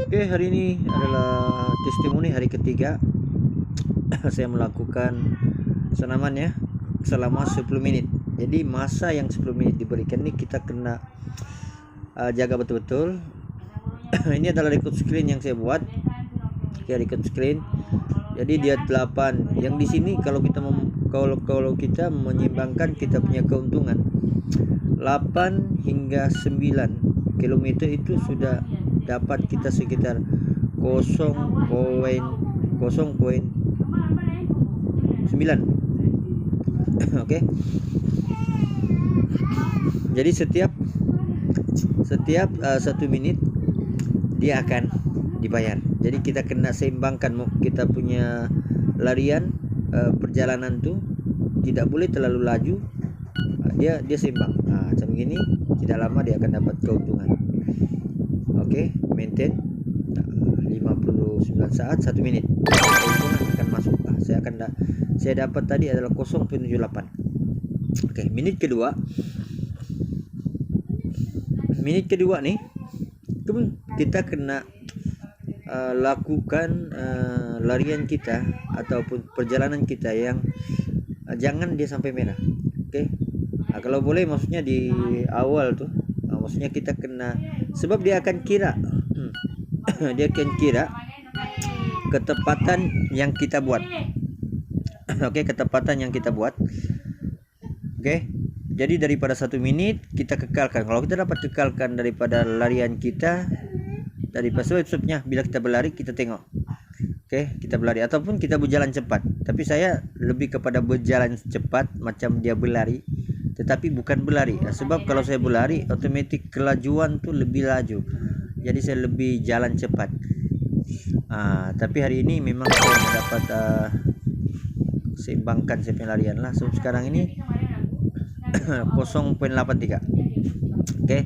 Oke, hari ini adalah testimoni hari ketiga. Saya melakukan senaman ya selama 10 menit. Jadi masa yang 10 menit diberikan ini kita kena jaga betul-betul. Ini adalah record screen yang saya buat. Oke, record screen. Jadi dia 8. Yang di sini kalau kita menyimbangkan kita punya keuntungan 8 hingga 9 km itu sudah dapat kita sekitar 0,9. Oke. Jadi setiap 1 menit dia akan dibayar. Jadi kita kena seimbangkan kita punya larian perjalanan tuh tidak boleh terlalu laju. Dia seimbang. Macam gini tidak lama dia akan dapat keuntungan. Oke, maintain 59 saat 1 menit. Keuntungan akan masuk. Saya dapat tadi adalah 0,78. Oke, minit kedua nih kita kena lakukan larian kita ataupun perjalanan kita yang jangan dia sampai merah. Oke. Kalau boleh maksudnya di awal tuh maksudnya kita kena, sebab dia akan kira ketepatan yang kita buat. Oke, ketepatan yang kita buat. Oke. Jadi daripada 1 menit kita kekalkan. Kalau kita dapat kekalkan daripada larian kita, daripada sebabnya bila kita berlari kita tengok. Oke, kita berlari ataupun kita berjalan cepat. Tapi saya lebih kepada berjalan cepat macam dia berlari, tetapi bukan berlari. Sebab kalau saya berlari otomatis kelajuan tuh lebih laju. Jadi saya lebih jalan cepat. Tapi hari ini memang saya dapat seimbangkan saya punya larian lah. So, sekarang ini 0,83. Oke.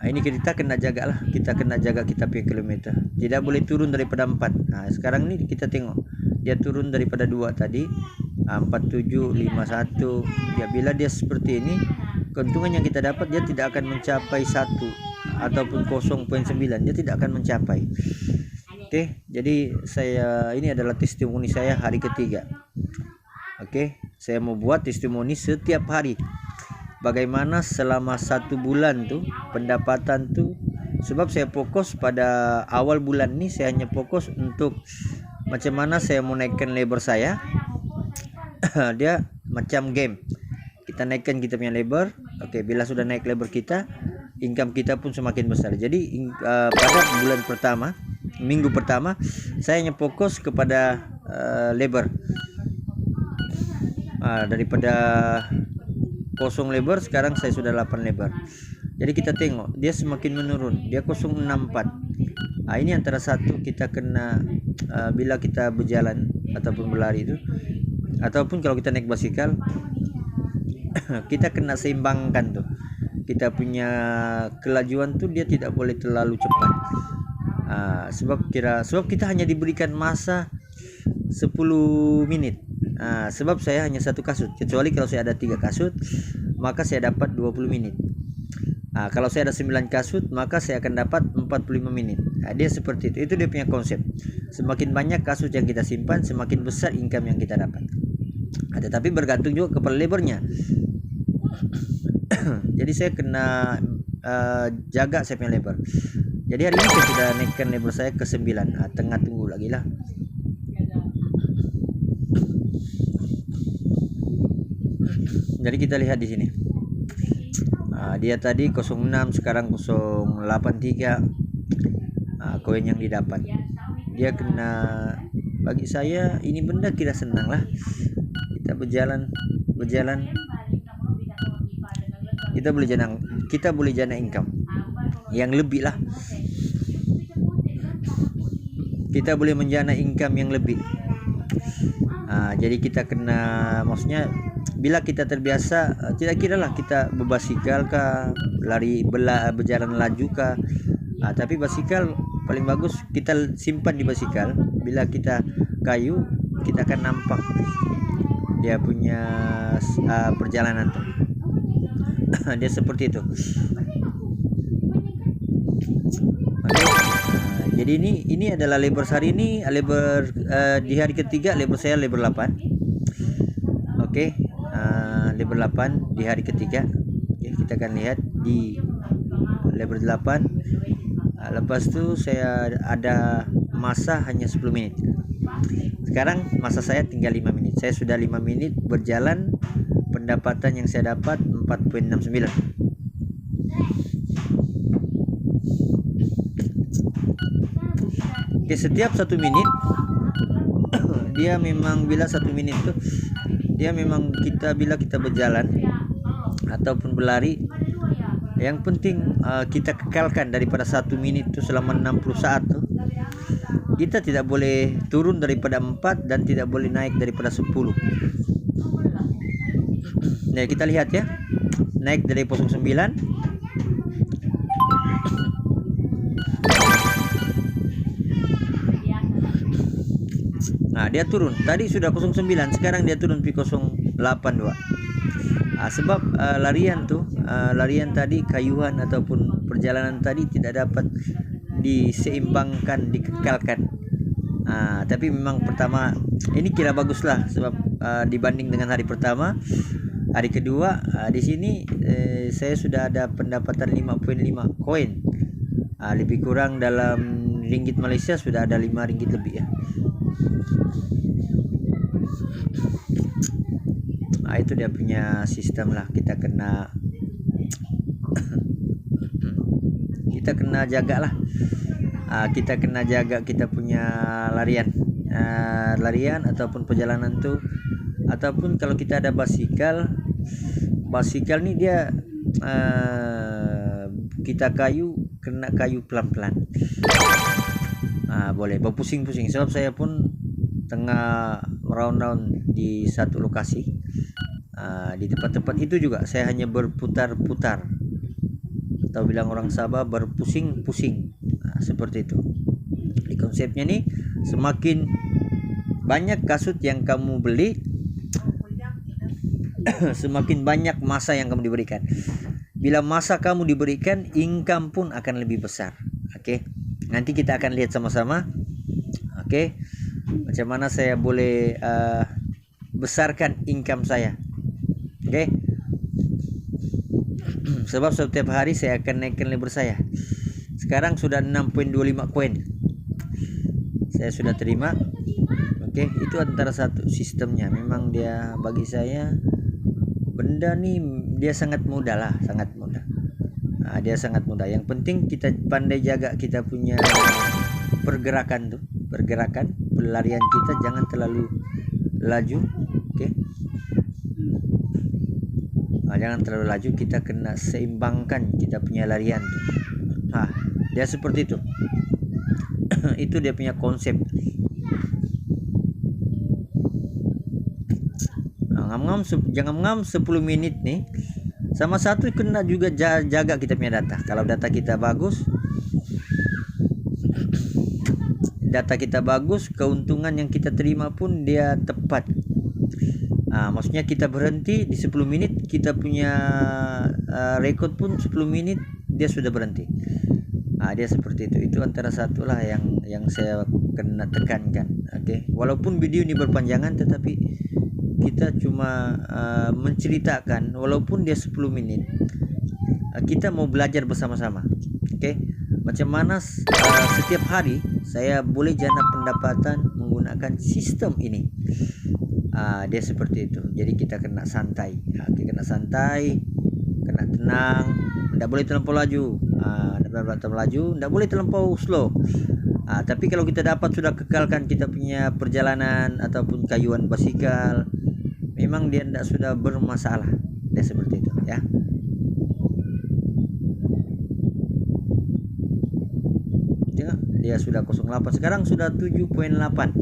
Ini kita kena jaga lah. Kita kena jaga kita punya kilometer. Tidak boleh turun daripada 4. Sekarang ini kita tengok. Dia turun daripada 2 tadi. 4751. Ya, bila dia seperti ini, keuntungan yang kita dapat dia tidak akan mencapai 1 ataupun 0,9. Dia tidak akan mencapai. Oke, jadi ini adalah testimoni saya hari ketiga. Oke, saya mau buat testimoni setiap hari. Bagaimana selama 1 bulan tuh pendapatan tuh, sebab saya fokus pada awal bulan ini saya hanya fokus untuk macam mana saya mau naikkan labor saya. Dia macam game. Kita naikkan kita punya labor. Oke, bila sudah naik labor kita, income kita pun semakin besar. Jadi pada bulan pertama, minggu pertama saya hanya fokus kepada labor. Daripada 0 labor sekarang saya sudah 8 labor. Jadi kita tengok dia semakin menurun. Dia 0,64. Ini antara satu kita kena bila kita berjalan ataupun berlari itu, ataupun kalau kita naik basikal kita kena seimbangkan tuh. Kita punya kelajuan tuh dia tidak boleh terlalu cepat. Sebab kita hanya diberikan masa 10 menit. Sebab saya hanya 1 kasut. Kecuali kalau saya ada 3 kasut, maka saya dapat 20 menit. Kalau saya ada 9 kasut, maka saya akan dapat 45 menit. Dia seperti itu. Itu dia punya konsep. Semakin banyak kasut yang kita simpan, semakin besar income yang kita dapat. Tetapi bergantung juga kepada labornya. Jadi saya kena jaga saya punya labor. Jadi hari ini saya sudah naikkan labor saya ke 9. Tengah tunggu lagi lah. Jadi kita lihat di sini. Dia tadi 06, sekarang 083. Koin yang didapat. Dia kena, bagi saya ini benda kira senang lah. Kita berjalan. Kita boleh jana income yang lebih lah. Kita boleh menjana income yang lebih. Jadi kita kena, maksudnya bila kita terbiasa, tidak kira lah kita berbasikal kah, berjalan laju kah. Tapi basikal paling bagus kita simpan di basikal. Bila kita kayu, kita akan nampak dia punya perjalanan tuh. Dia seperti itu. Jadi ini adalah lebar hari ini, lebar di hari ketiga lebar saya lebar 8. Oke, lebar 8 di hari ketiga. Oke, kita akan lihat di lebar 8. Lepas itu saya ada masa hanya 10 menit. Sekarang masa saya tinggal 5 menit. Saya sudah 5 menit berjalan, pendapatan yang saya dapat 4,69. Oke, setiap 1 menit dia memang bila 1 menit tuh dia memang bila kita berjalan ataupun berlari, yang penting kita kekalkan daripada 1 menit itu selama 60 saat tuh. Kita tidak boleh turun daripada 4 dan tidak boleh naik daripada 10. Nah, kita lihat ya. Naik dari 09. Nah, dia turun. Tadi sudah 09, sekarang dia turun pi 082. Sebab larian tadi kayuhan ataupun perjalanan tadi tidak dapat diseimbangkan, dikekalkan. Tapi memang pertama ini kira baguslah sebab dibanding dengan hari pertama. Hari kedua di sini saya sudah ada pendapatan 5,5 koin. Lebih kurang dalam ringgit Malaysia sudah ada 5 ringgit lebih ya. Itu dia punya sistem lah. Kita kena jaga lah. Kita kena jaga kita punya larian ataupun perjalanan tuh. Ataupun kalau kita ada basikal nih dia kita kena kayu pelan-pelan. Boleh berpusing-pusing sebab saya pun tengah round-round di satu lokasi. Di tempat-tempat itu juga saya hanya berputar-putar, atau bilang orang Sabah berpusing-pusing. Seperti itu. Di konsepnya nih, semakin banyak kasut yang kamu beli, semakin banyak masa yang kamu diberikan. Bila masa kamu diberikan, income pun akan lebih besar. Oke. Nanti kita akan lihat sama-sama. Oke. Macam mana saya boleh besarkan income saya. Oke. Sebab setiap hari saya akan naikkan lebar saya. Sekarang sudah 6,25 koin. Saya sudah terima. Oke, itu antara satu sistemnya. Memang dia bagi saya benda nih dia sangat mudah lah, sangat mudah. Dia sangat mudah. Yang penting kita pandai jaga kita punya pergerakan pelarian kita jangan terlalu laju. Oke. Jangan terlalu laju, kita kena seimbangkan kita punya larian tuh. Dia seperti itu. Itu dia punya konsep. Jangan ngam 10 menit nih. Sama satu kena juga jaga kita punya data. Kalau data kita bagus, keuntungan yang kita terima pun dia tepat. Maksudnya kita berhenti di 10 menit, kita punya rekod pun 10 menit dia sudah berhenti. Dia seperti itu. Itu antara satu lah yang saya kena tekankan. Oke. Walaupun video ini berpanjangan, tetapi kita cuma menceritakan walaupun dia 10 menit. Kita mau belajar bersama-sama. Oke. Macam mana setiap hari saya boleh jana pendapatan menggunakan sistem ini. Dia seperti itu. Jadi kita kena santai. Kena tenang. Tidak boleh terlampau laju. Tidak boleh terlampau slow. Tapi kalau kita sudah kekalkan kita punya perjalanan ataupun kayuan basikal, memang dia tidak sudah bermasalah. Dia seperti itu ya. Dia sudah 08, sekarang sudah 7,8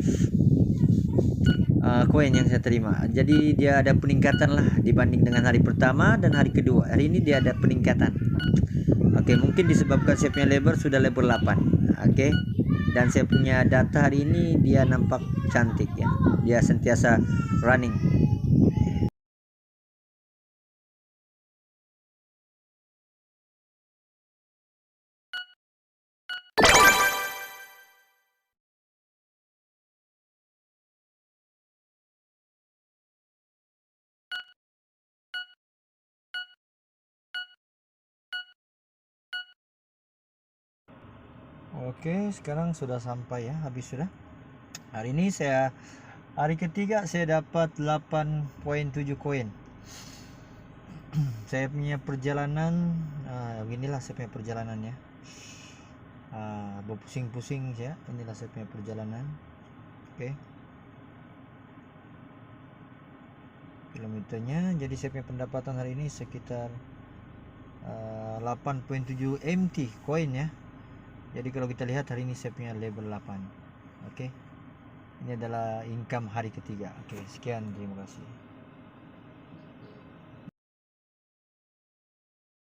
koin yang saya terima. Jadi dia ada peningkatan lah dibanding dengan hari pertama dan hari kedua. Hari ini dia ada peningkatan. Oke, mungkin disebabkan saya punya lebar sudah lebar 8. Oke. Dan saya punya data hari ini dia nampak cantik ya. Dia sentiasa running. Oke, sekarang sudah sampai ya, habis sudah. Hari ini hari ketiga saya dapat 8.7 koin. Saya punya perjalanan beginilah saya punya perjalanannya. Berpusing-pusing ya, inilah saya punya perjalanan. Oke. Kilometernya, jadi saya punya pendapatan hari ini sekitar 8.7 MT koin ya. Jadi kalau kita lihat hari ini saya punya level 8. Oke. Ini adalah income hari ketiga. Oke, sekian, terima kasih.